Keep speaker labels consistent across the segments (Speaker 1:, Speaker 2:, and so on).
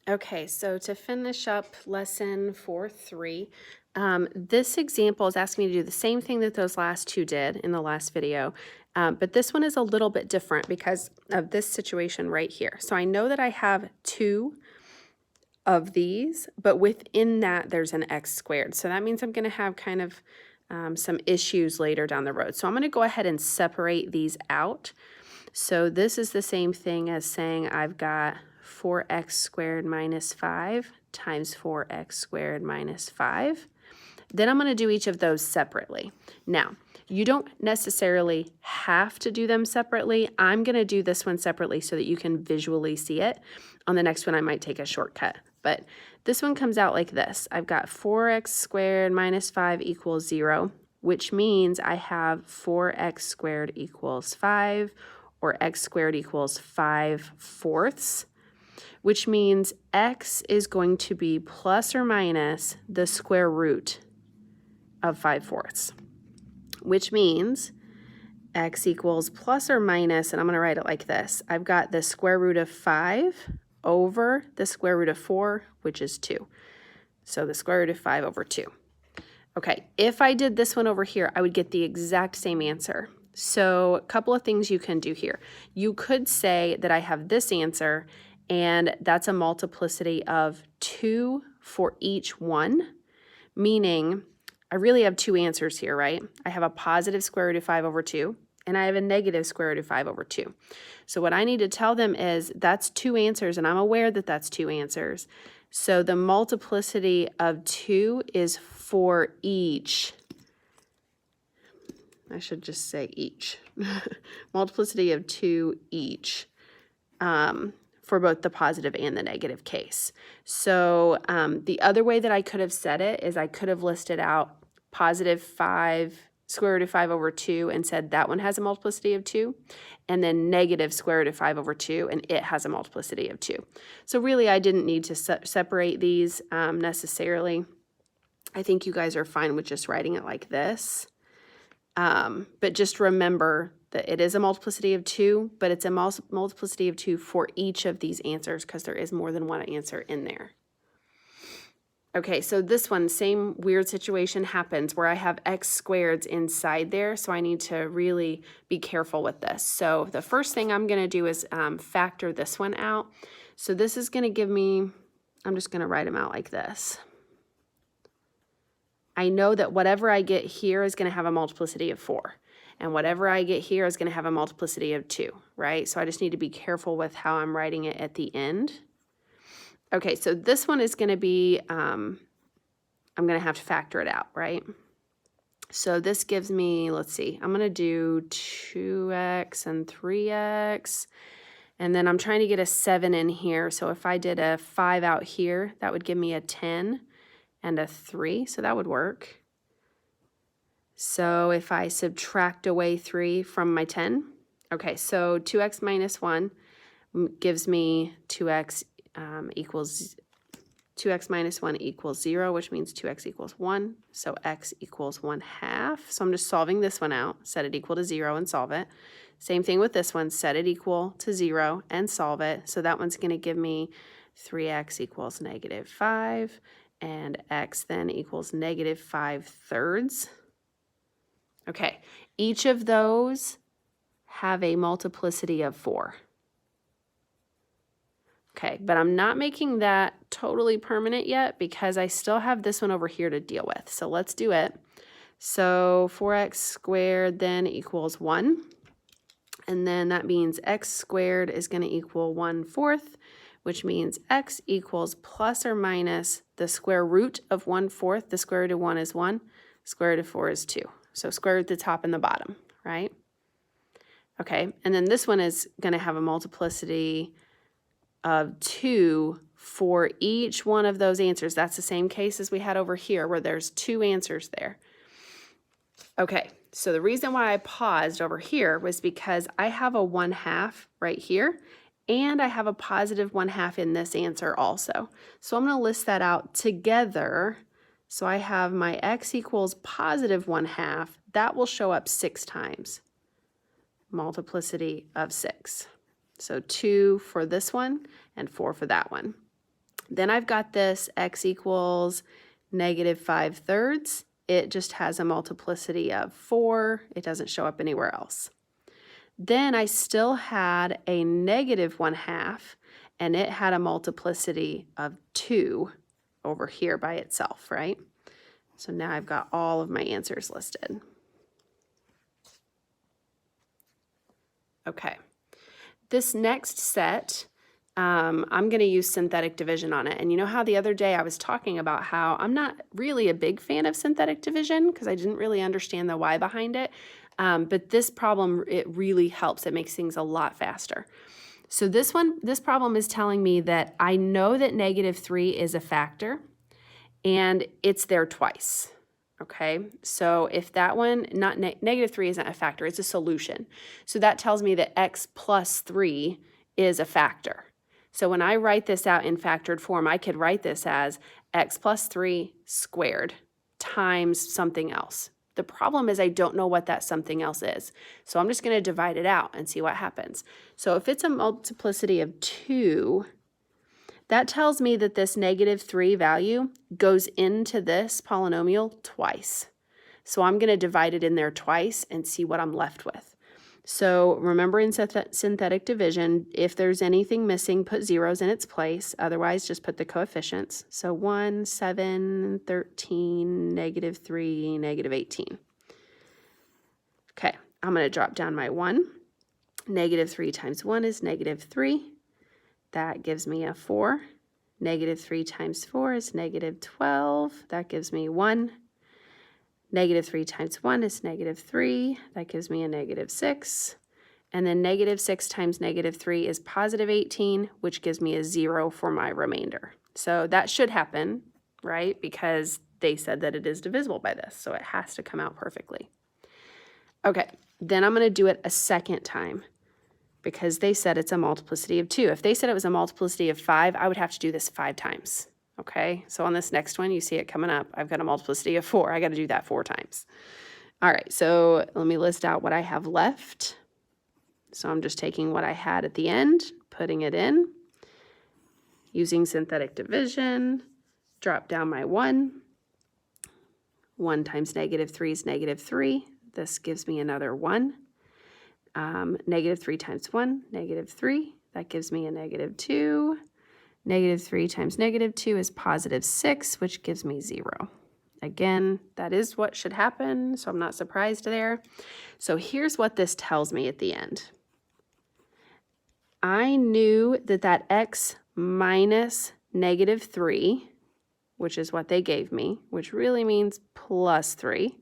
Speaker 1: Okay, so to finish up lesson 4.3, this example is asking me to do the same thing that those last two did in the last video, but this one is a little bit different because of this situation right here. So I know that I have two of these, but within that there's an x squared. So that means I'm going to have kind of some issues later down the road. So I'm going to go ahead and separate these out. So this is the same thing as saying I've got 4x squared minus 5 times 4x squared minus 5. Then I'm going to do each of those separately. Now, you don't necessarily have to do them separately. I'm going to do this one separately so that you can visually see it. On the next one, I might take a shortcut. But this one comes out like this. I've got 4x squared minus 5 equals 0, which means I have 4x squared equals 5, or x squared equals 5/4, which means x is going to be plus or minus the square root of 5/4, which means x equals plus or minus, and I'm going to write it like this. I've got the square root of 5 over the square root of 4, which is 2. So the square root of 5 over 2. Okay, if I did this one over here, I would get the exact same answer. So a couple of things you can do here. You could say that I have this answer, and that's a multiplicity of 2 for each one, meaning I really have two answers here, right? I have a positive square root of 5 over 2, and I have a negative square root of 5 over 2. So what I need to tell them is that's two answers, and I'm aware that that's two answers. So the multiplicity of 2 is for each. I should just say each. Multiplicity of 2 each for both the positive and the negative case. So the other way that I could have said it is I could have listed out positive 5 square root of 5 over 2 and said that one has a multiplicity of 2, and then negative square root of 5 over 2, and it has a multiplicity of 2. So really I didn't need to separate these necessarily. I think you guys are fine with just writing it like this. But just remember that it is a multiplicity of 2, but it's a multiplicity of 2 for each of these answers because there is more than one answer in there. Okay, so this one, same weird situation happens where I have x squareds inside there, so I need to really be careful with this. So the first thing I'm going to do is factor this one out. So this is going to give me, I'm just going to write them out like this. I know that whatever I get here is going to have a multiplicity of 4. And whatever I get here is going to have a multiplicity of 2, right? So I just need to be careful with how I'm writing it at the end. Okay, so this one is going to be, I'm going to have to factor it out, right? So this gives me, let's see, I'm going to do 2x and 3x. And then I'm trying to get a 7 in here. So if I did a 5 out here, that would give me a 10 and a 3. So that would work. So if I subtract away 3 from my 10, okay, so 2x minus 1 gives me 2x equals 2x minus 1 equals 0, which means 2x equals 1. So x equals 1/2. So I'm just solving this one out. Set it equal to 0 and solve it. Same thing with this one. Set it equal to 0 and solve it. So that one's going to give me 3x equals negative 5. And x then equals negative 5/3. Okay, each of those have a multiplicity of 4. Okay, but I'm not making that totally permanent yet because I still have this one over here to deal with. So let's do it. So 4x squared then equals 1. And then that means x squared is going to equal 1/4, which means x equals plus or minus the square root of 1/4. The square root of 1 is 1. Square root of 4 is 2. So square root the top and the bottom, right? Okay, and then this one is going to have a multiplicity of 2 for each one of those answers. That's the same case as we had over here where there's two answers there. Okay, so the reason why I paused over here was because I have a 1/2 right here, and I have a positive 1/2 in this answer also. So I'm going to list that out together. So I have my x equals positive 1/2. That will show up 6 times. Multiplicity of 6. So 2 for this one and 4 for that one. Then I've got this x equals negative 5/3. It just has a multiplicity of 4. It doesn't show up anywhere else. Then I still had a negative 1/2, and it had a multiplicity of 2 over here by itself, right? So now I've got all of my answers listed. Okay, this next set, I'm going to use synthetic division on it. And you know how the other day I was talking about how I'm not really a big fan of synthetic division because I didn't really understand the why behind it. But this problem, it really helps. It makes things a lot faster. So this problem is telling me that I know that negative 3 is a factor and it's there twice. Okay, so if that one, negative 3 isn't a factor, it's a solution. So that tells me that x plus 3 is a factor. So when I write this out in factored form, I could write this as x plus 3 squared times something else. The problem is I don't know what that something else is. So I'm just going to divide it out and see what happens. So if it's a multiplicity of 2, that tells me that this negative 3 value goes into this polynomial twice. So I'm going to divide it in there twice and see what I'm left with. So remember in synthetic division, if there's anything missing, put zeros in its place. Otherwise, just put the coefficients. So 1, 7, 13, negative 3, negative 18. Okay, I'm going to drop down my 1. Negative 3 times 1 is negative 3. That gives me a 4. Negative 3 times 4 is negative 12. That gives me 1. Negative 3 times 1 is negative 3. That gives me a negative 6. And then negative 6 times negative 3 is positive 18, which gives me a 0 for my remainder. So that should happen, right? Because they said that it is divisible by this, so it has to come out perfectly. Okay, then I'm going to do it a second time, because they said it's a multiplicity of 2. If they said it was a multiplicity of 5, I would have to do this 5 times, okay? So on this next one, you see it coming up. I've got a multiplicity of 4. I got to do that 4 times. All right, so let me list out what I have left. So I'm just taking what I had at the end, putting it in, using synthetic division, drop down my 1. 1 times negative 3 is negative 3. This gives me another 1. Negative 3 times 1, negative 3. That gives me a negative 2. Negative 3 times negative 2 is positive 6, which gives me 0. Again, that is what should happen, so I'm not surprised there. So here's what this tells me at the end. I knew that that x minus negative 3, which is what they gave me, which really means plus 3,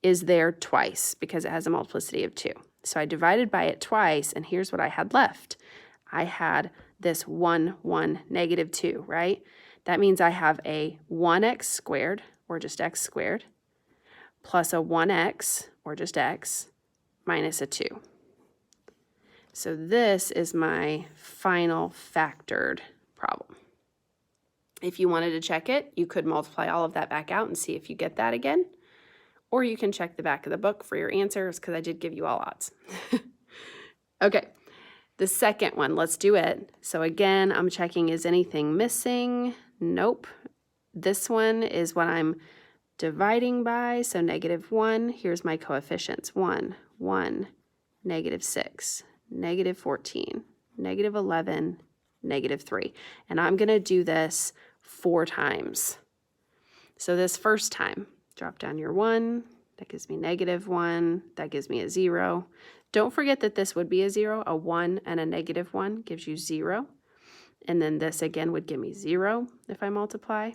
Speaker 1: is there twice because it has a multiplicity of 2. So I divided by it twice, and here's what I had left. I had this 1, 1, negative 2, right? That means I have a 1x squared, or just x squared, plus a 1x, or just x, minus a 2. So this is my final factored problem. If you wanted to check it, you could multiply all of that back out and see if you get that again. Or you can check the back of the book for your answers because I did give you all odds. Okay, the second one, let's do it. So again, I'm checking, is anything missing? Nope. This one is what I'm dividing by, so negative 1. Here's my coefficients, 1, 1, negative 6, negative 14, negative 11, negative 3. And I'm going to do this 4 times. So this first time, drop down your 1, that gives me negative 1, that gives me a 0. Don't forget that this would be a 0, a 1 and a negative 1 gives you 0. And then this again would give me 0 if I multiply.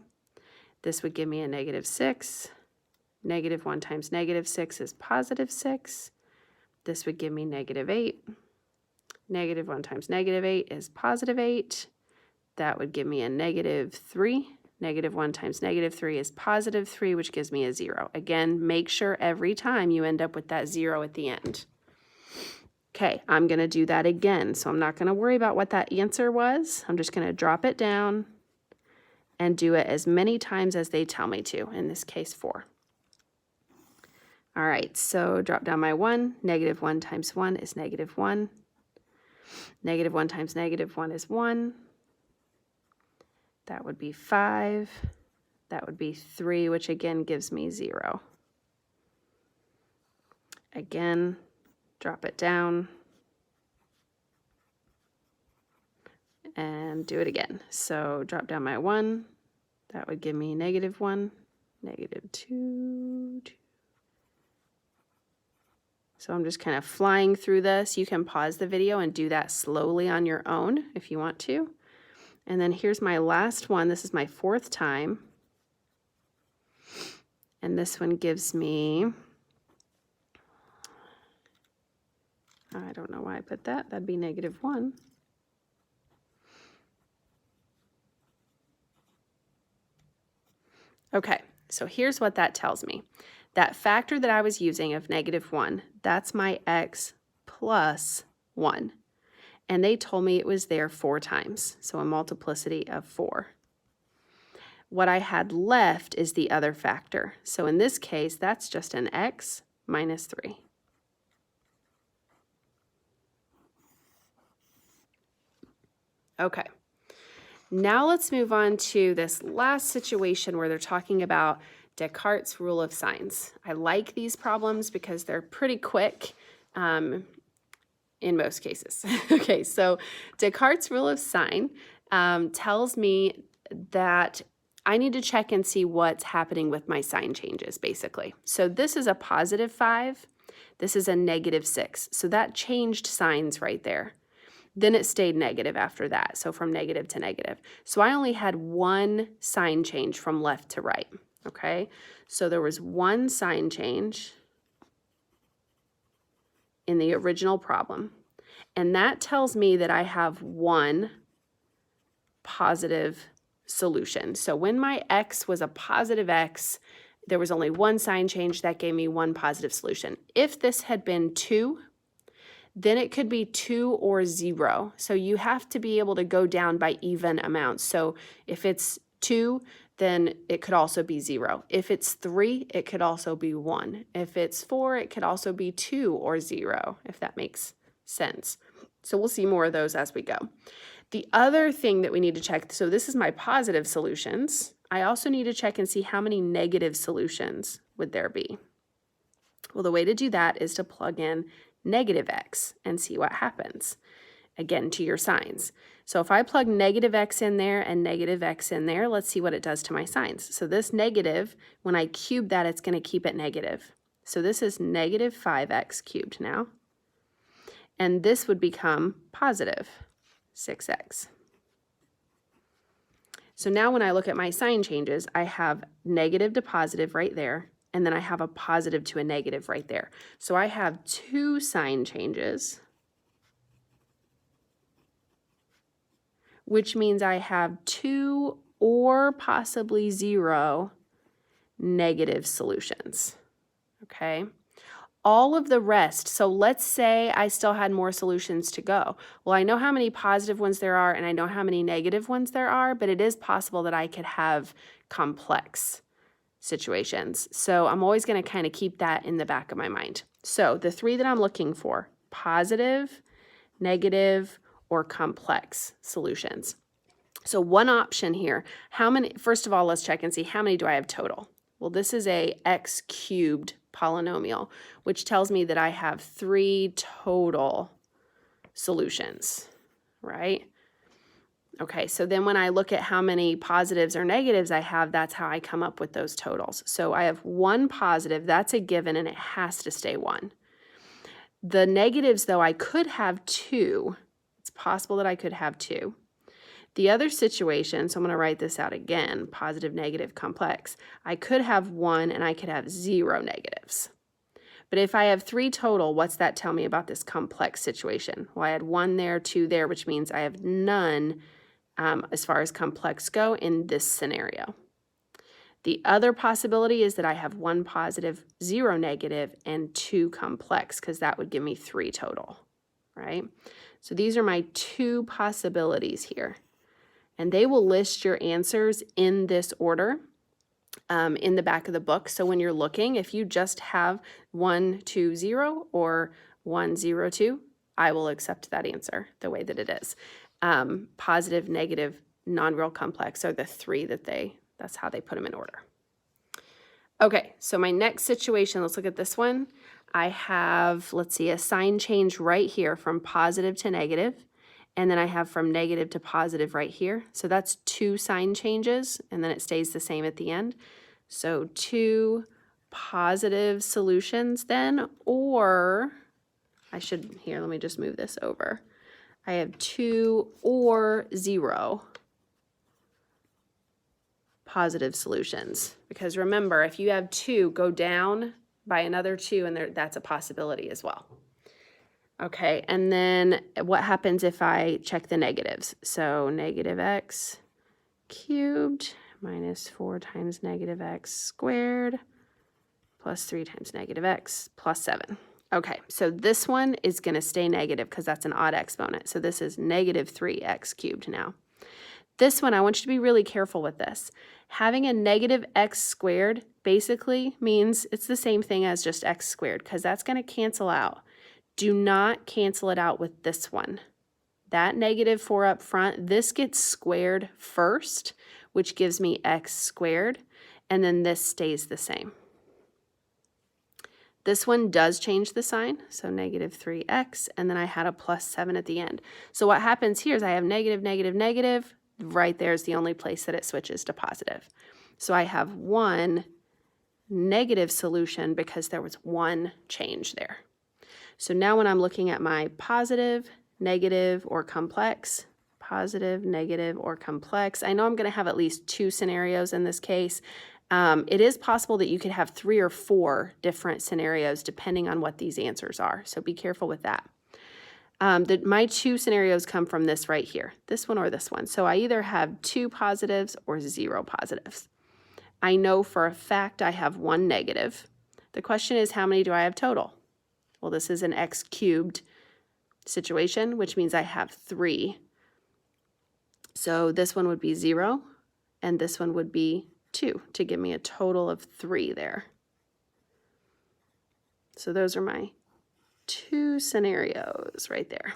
Speaker 1: This would give me a negative 6. Negative 1 times negative 6 is positive 6. This would give me negative 8. Negative 1 times negative 8 is positive 8. That would give me a negative 3. Negative 1 times negative 3 is positive 3, which gives me a 0. Again, make sure every time you end up with that 0 at the end. Okay, I'm going to do that again. So I'm not going to worry about what that answer was. I'm just going to drop it down and do it as many times as they tell me to, in this case 4. All right, so drop down my 1. Negative 1 times 1 is negative 1. Negative 1 times negative 1 is 1. That would be 5. That would be 3, which again gives me 0. Again, drop it down and do it again. So drop down my 1. That would give me -1, -2, 2. So I'm just kind of flying through this. You can pause the video and do that slowly on your own if you want to. And then here's my last one. This is my 4th time. And this one gives me, I don't know why I put that. That'd be -1. Okay, so here's what that tells me. That factor that I was using of -1, that's my x plus 1. And they told me it was there 4 times, so a multiplicity of 4. What I had left is the other factor. So in this case, that's just an x minus 3. Okay. Now let's move on to this last situation where they're talking about Descartes' rule of signs. I like these problems because they're pretty quick in most cases. Okay, so Descartes' rule of sign tells me that I need to check and see what's happening with my sign changes, basically. So this is a +5. This is a -6. So that changed signs right there. Then it stayed negative after that, so from negative to negative. So I only had one sign change from left to right, okay? So there was one sign change in the original problem, and that tells me that I have one positive solution. So when my x was a positive x, there was only one sign change that gave me one positive solution. If this had been 2, then it could be 2 or 0. So you have to be able to go down by even amounts. So if it's 2, then it could also be 0. If it's 3, it could also be 1. If it's 4, it could also be 2 or 0, if that makes sense. So we'll see more of those as we go. The other thing that we need to check, so this is my positive solutions. I also need to check and see how many negative solutions would there be. Well, the way to do that is to plug in -x and see what happens, again, to your signs. So if I plug -x in there and -x in there, let's see what it does to my signs. So this negative, when I cube that, it's going to keep it negative. So this is -5x cubed now. And this would become positive 6x. So now when I look at my sign changes, I have negative to positive right there, and then I have a positive to a negative right there. So I have 2 sign changes, which means I have 2 or possibly 0 negative solutions, okay? All of the rest, so let's say I still had more solutions to go. Well, I know how many positive ones there are, and I know how many negative ones there are, but it is possible that I could have complex situations. So I'm always going to kind of keep that in the back of my mind. So the 3 that I'm looking for, positive, negative, or complex solutions. So one option here, first of all, let's check and see how many do I have total. Well, this is a x cubed polynomial, which tells me that I have 3 total solutions, right? Okay, so then when I look at how many positives or negatives I have, that's how I come up with those totals. So I have 1 positive, that's a given, and it has to stay 1. The negatives, though, I could have 2. It's possible that I could have 2. The other situation, so I'm going to write this out again, positive, negative, complex. I could have 1 and I could have 0 negatives. But if I have 3 total, what's that tell me about this complex situation? Well, I had 1 there, 2 there, which means I have none as far as complex go in this scenario. The other possibility is that I have 1 positive, 0 negative, and 2 complex, because that would give me 3 total, right? So these are my 2 possibilities here. And they will list your answers in this order in the back of the book. So when you're looking, if you just have 1, 2, 0 or 1, 0, 2, I will accept that answer the way that it is. Positive, negative, non-real complex are the three that's how they put them in order. Okay, so my next situation, let's look at this one. I have, let's see, a sign change right here from positive to negative, and then I have from negative to positive right here. So that's 2 sign changes, and then it stays the same at the end. So 2 positive solutions then, or here, let me just move this over. I have 2 or 0 positive solutions. Because remember, if you have 2, go down by another 2, and that's a possibility as well. Okay, and then what happens if I check the negatives? So negative x cubed minus 4 times negative x squared plus 3 times negative x plus 7. Okay, so this one is going to stay negative because that's an odd exponent. So this is negative 3x cubed now. This one, I want you to be really careful with this. Having a negative x squared basically means it's the same thing as just x squared because that's going to cancel out. Do not cancel it out with this one. That negative 4 up front, this gets squared first, which gives me x squared, and then this stays the same. This one does change the sign, so negative 3x, and then I had a plus 7 at the end. So what happens here is I have negative, negative, negative. Right there is the only place that it switches to positive. So I have one negative solution because there was one change there. So now when I'm looking at my positive, negative, or complex, positive, negative, or complex, I know I'm going to have at least 2 scenarios in this case. It is possible that you could have 3 or 4 different scenarios depending on what these answers are, so be careful with that. My 2 scenarios come from this right here, this one or this one. So I either have 2 positives or 0 positives. I know for a fact I have 1 negative. The question is, how many do I have total? Well, this is an x cubed situation, which means I have 3. So this one would be 0, and this one would be 2 to give me a total of 3 there. So those are my 2 scenarios right there.